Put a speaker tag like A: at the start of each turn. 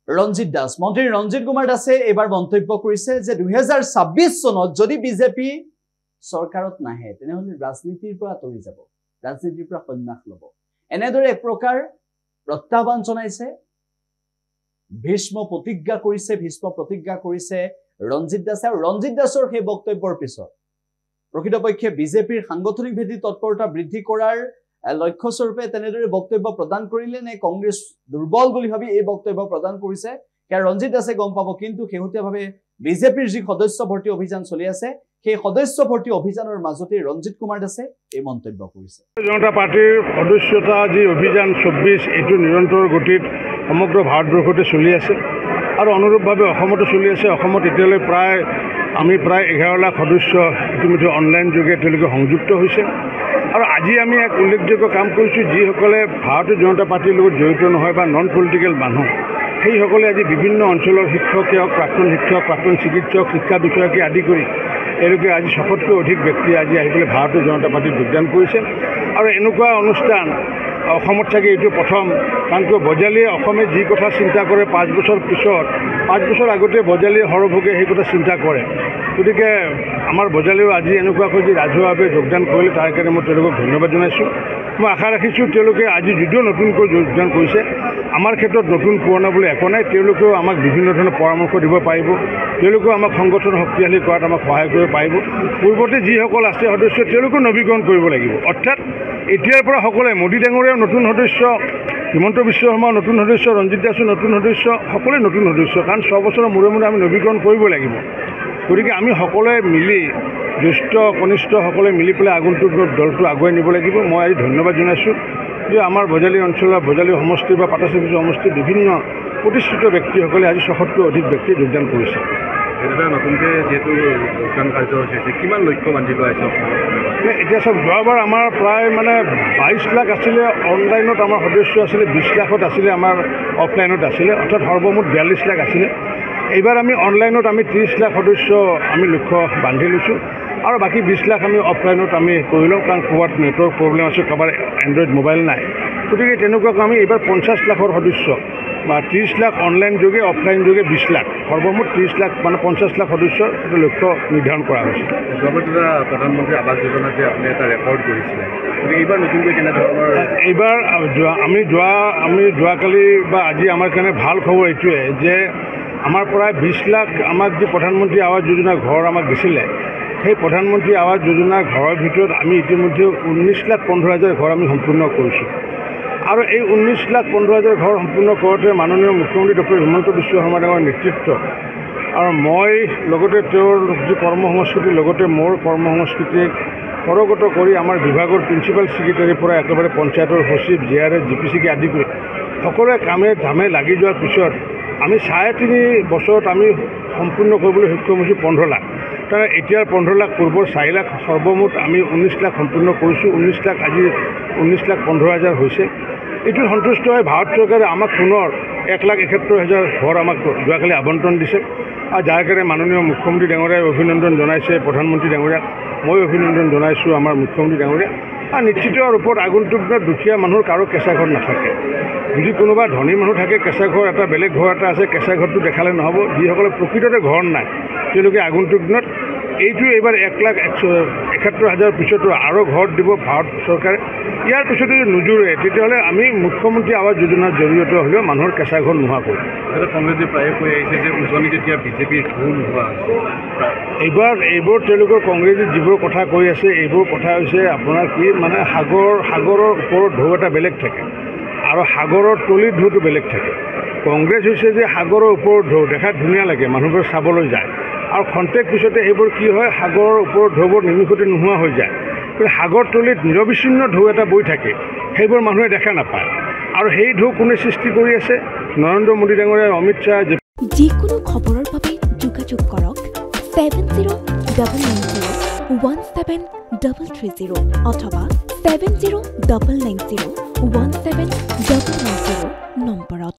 A: ৰঞ্জিত দাস মন্ত্ৰী ৰঞ্জিত কুমাৰ দাসে এবাৰ মন্তব্য কৰিছে যে 2026 চনত যদি বিজেপি চৰকাৰত নাহে তেনেহলে ৰাজনীতিৰ পৰা আঁতৰি যাব ৰাজনীতিৰ পৰা সন্ন্যাস ল'ব এনেদৰে এক প্ৰকাৰ প্ৰত্যাহ্বান জনাইছে ভীষ্ম প্ৰতিজ্ঞা কৰিছে ৰঞ্জিত দাসে আৰু ৰঞ্জিত দাসৰ সেই বক্তব্যৰ পিছত প্ৰকৃতপক্ষে বিজেপিৰ সাংগঠনিক ভিত্তি তৎপৰতা বৃদ্ধি কৰাৰ লক্ষ্য স্বৰূপে তেনেদৰে বক্তব্য প্ৰদান কৰিলে নে কংগ্ৰেছ দুৰ্বল বুলি ভাবি এই বক্তব্য প্ৰদান কৰিছে কে ৰঞ্জিত দাসে গম পাব কিন্তু শেহতীয়াভাৱে বিজেপিৰ যি সদস্য ভৰ্তি অভিযান চলি আছে সেই সদস্য ভৰ্তি অভিযানৰ মাজতে ৰঞ্জিত কুমাৰ দাসে এই মন্তব্য কৰিছে
B: জনতা পাৰ্টিৰ সদস্যতা যি অভিযান 24 এটো নিৰন্তৰ গতিত সমগ্ৰ ভাৰতবৰ্ষতে চলি আছে আৰু অনুৰূপভাৱে অসমতো চলি আছে অসমত এতিয়ালৈ প্ৰায় 11 লাখ সদস্য ইতিমধ্যে অনলাইন যোগে তেওঁলোকে সংযুক্ত হৈছে আৰু আজি আমি এক উল্লেখযোগ্য কাম কৰিছোঁ যিসকলে ভাৰতীয় জনতা পাৰ্টিৰ লগত জড়িত নহয় বা নন পলিটিকেল মানুহ সেইসকলে আজি বিভিন্ন অঞ্চলৰ শিক্ষকে হওক প্ৰাক্তন শিক্ষক প্ৰাক্তন চিকিৎসক শিক্ষা বিষয়াকে আদি কৰি এওঁলোকে আজি 600তকৈ অধিক ব্যক্তি আজি আহি পেলাই ভাৰতীয় জনতা পাৰ্টিত যোগদান কৰিছে আৰু এনেকুৱা অনুষ্ঠান অসমত চাগে এইটো প্ৰথম কাৰণ বজালীয়ে অসমে যি কথা চিন্তা কৰে 5 বছৰ পিছত 5 বছৰ আগতে বজালীয়ে সৰভোগে সেই কথা চিন্তা কৰে গতিকে আমাৰ বজালীয়েও আজি এনেকুৱাকৈ যি ৰাজহুৱাভাৱে যোগদান কৰিলে তাৰ কাৰণে মই তেওঁলোকক ধন্যবাদ জনাইছোঁ মই আশা ৰাখিছোঁ তেওঁলোকে আজি যদিও নতুনকৈ যোগদান কৰিছে আমাৰ ক্ষেত্ৰত নতুন পুৰণা বুলি একো নাই তেওঁলোকেও আমাক বিভিন্ন ধৰণৰ পৰামৰ্শ দিব পাৰিব তেওঁলোকেও আমাক সংগঠন শক্তিশালী কৰাত আমাক সহায় কৰিব পাৰিব পূৰ্বতে যিসকল আছে সদস্য তেওঁলোকেও নৱীকৰণ কৰিব লাগিব অৰ্থাৎ এতিয়াৰ পৰা সকলোৱে মোদী ডাঙৰীয়াও নতুন সদস্য হিমন্ত বিশ্ব শৰ্মাও নতুন সদস্য ৰঞ্জিত দাসো নতুন সদস্য সকলোৱে নতুন সদস্য কাৰণ 6 বছৰৰ মূৰে মূৰে আমি নৱীকৰণ কৰিব লাগিব গতিকে আমি সকলোৱে মিলি জ্যেষ্ঠ কনিষ্ঠ সকলোৱে মিলি পেলাই আগন্তুক দলটো আগুৱাই নিব লাগিব মই আজি ধন্যবাদ জনাইছোঁ যে আমাৰ বজালী অঞ্চলৰ বজালী সমষ্টি বা পাটাচেৰি সমষ্টিৰ বিভিন্ন প্ৰতিষ্ঠিত ব্যক্তিসকলে আজি 600তকৈ অধিক ব্যক্তি যোগদান কৰিছে
C: নতুনকৈ যিহেতু যোগদান কাৰ্যসূচী হৈছে কিমান লক্ষ্য বান্ধি লোৱা হৈছে
B: এতিয়া চব যোৱাবাৰ আমাৰ প্ৰায় 22 লাখ আছিলে অনলাইনত আমাৰ সদস্য আছিলে 20 লাখত আছিলে আমাৰ অফলাইনত আছিলে অৰ্থাৎ সৰ্বমুঠ 42 লাখ আছিলে এইবাৰ আমি অনলাইনত আমি 30 লাখ সদস্য আমি লক্ষ্য বান্ধি লৈছোঁ আৰু বাকী 20 লাখ আমি অফলাইনত আমি কৰি লওঁ কাৰণ ক'ৰবাত নেটৱৰ্ক প্ৰব্লেম আছে কাৰোবাৰ এণ্ড্ৰইড মোবাইল নাই গতিকে তেনেকুৱাকৈ আমি এইবাৰ 50 লাখৰ সদস্য বা 30 লাখ অনলাইন যোগে অফলাইন যোগে 20 লাখ সৰ্বমুঠ 30 লাখ 50 লাখ সদস্যৰ এটা লক্ষ্য নিৰ্ধাৰণ কৰা হৈছে
C: প্ৰধানমন্ত্ৰী আৱাস যোজনা যে আপুনি এটা ৰেকৰ্ড কৰিছিলে গতিকে এইবাৰ নতুনকৈ কেনেধৰণৰ
B: এইবাৰ আমি যোৱাকালি বা আজি আমাৰ কাৰণে ভাল খবৰ এইটোৱে যে আমাৰ প্ৰায় 20 লাখ আমাক যি প্ৰধানমন্ত্ৰী আৱাস যোজনা ঘৰ আমাক দিছিলে সেই প্ৰধানমন্ত্ৰী আৱাস যোজনা ঘৰৰ ভিতৰত আমি ইতিমধ্যে 19,15,000 ঘৰ আমি সম্পূৰ্ণ কৰিছোঁ আৰু এই 19,15,000 ঘৰ সম্পূৰ্ণ কৰোঁতে মাননীয় মুখ্যমন্ত্ৰী ডক্টৰ হিমন্ত বিশ্ব শৰ্মা ডাঙৰ নেতৃত্ব আৰু মই লগতে তেওঁৰ যি কৰ্মসংস্কৃতিৰ লগতে মোৰ কৰ্মসংস্কৃতিক সৰগত কৰি আমাৰ বিভাগৰ প্ৰিন্সিপাল ছেক্ৰেটাৰীৰ পৰা একেবাৰে পঞ্চায়তৰ সচিব জিআৰএছ জিপিচিকে আদি কৰি সকলোৱে কামে ধামে লাগি যোৱাৰ পিছত আমি 3.5 বছৰত আমি সম্পূৰ্ণ কৰিবলৈ সক্ষম হৈছোঁ 15 লাখ তাৰ এতিয়াৰ 15 লাখ পূৰ্বৰ 4 লাখ সৰ্বমুঠ আমি 19 লাখ সম্পূৰ্ণ কৰিছোঁ 19 লাখ আজি 19,15,000 হৈছে এইটো সন্তুষ্ট হৈ ভাৰত চৰকাৰে আমাক পুনৰ 1,71,000 ঘৰ আমাক যোৱাকালি আবণ্টন দিছে আৰু যাৰ কাৰণে মাননীয় মুখ্যমন্ত্ৰী ডাঙৰীয়াই অভিনন্দন জনাইছে প্ৰধানমন্ত্ৰী ডাঙৰীয়াক মই অভিনন্দন জনাইছোঁ আমাৰ মুখ্যমন্ত্ৰী ডাঙৰীয়াক আৰু নিশ্চিত ৰূপত আগন্তুক দুখীয়া মানুহৰ কাৰো কেঁচা ঘৰ নাথাকে যদি কোনোবা ধনী মানুহ থাকে কেঁচা ঘৰ এটা বেলেগ ঘৰ এটা আছে কেঁচা ঘৰটো দেখালে নহ'ব যিসকলে প্ৰকৃততে ঘৰ নাই তেওঁলোকে আগন্তুক দিনত এইটো এইবাৰ 1,71,000 পিছতো আৰু ঘৰ দিব ভাৰত চৰকাৰে ইয়াৰ পিছতো যদি নোজোৰে তেতিয়াহ'লে আমি মুখ্যমন্ত্ৰী আৱাস যোজনাৰ জৰিয়তে হ'লেও মানুহৰ কেঁচা ঘৰ নোহোৱা কৰোঁ
C: কংগ্ৰেছে প্ৰায়ে কৈ আহিছে যে উজনি যেতিয়া বিজেপিৰ ঢৌ নোহোৱা
B: এইবোৰ তেওঁলোকৰ কংগ্ৰেছে যিবোৰ কথা কৈ আছে এইবোৰ কথা হৈছে আপোনাৰ কি সাগৰৰ ওপৰত ঢৌ এটা বেলেগ থাকে আৰু সাগৰৰ তলিৰ ঢৌটো বেলেগ থাকে কংগ্ৰেছ হৈছে যে সাগৰৰ ওপৰত ঢৌ দেখাত ধুনীয়া লাগে মানুহবোৰ চাবলৈ যায় আৰু খন্তেক পিছতে এইবোৰ কি হয় সাগৰৰ ওপৰত ঢৌবোৰ নিমিষতে নোহোৱা হৈ যায় কিন্তু সাগৰ তলিত নিৰবিচ্ছিন্ন ঢৌ এটা বৈ থাকে সেইবোৰ মানুহে দেখা নাপায় আৰু সেই ঢৌ কোনে সৃষ্টি কৰি আছে নৰেন্দ্ৰ মোদী ডাঙৰীয়া অমিত শ্বাহ
D: যিকোনো খবৰৰ বাবে যোগাযোগ কৰক 7099017330 অথবা 7099017990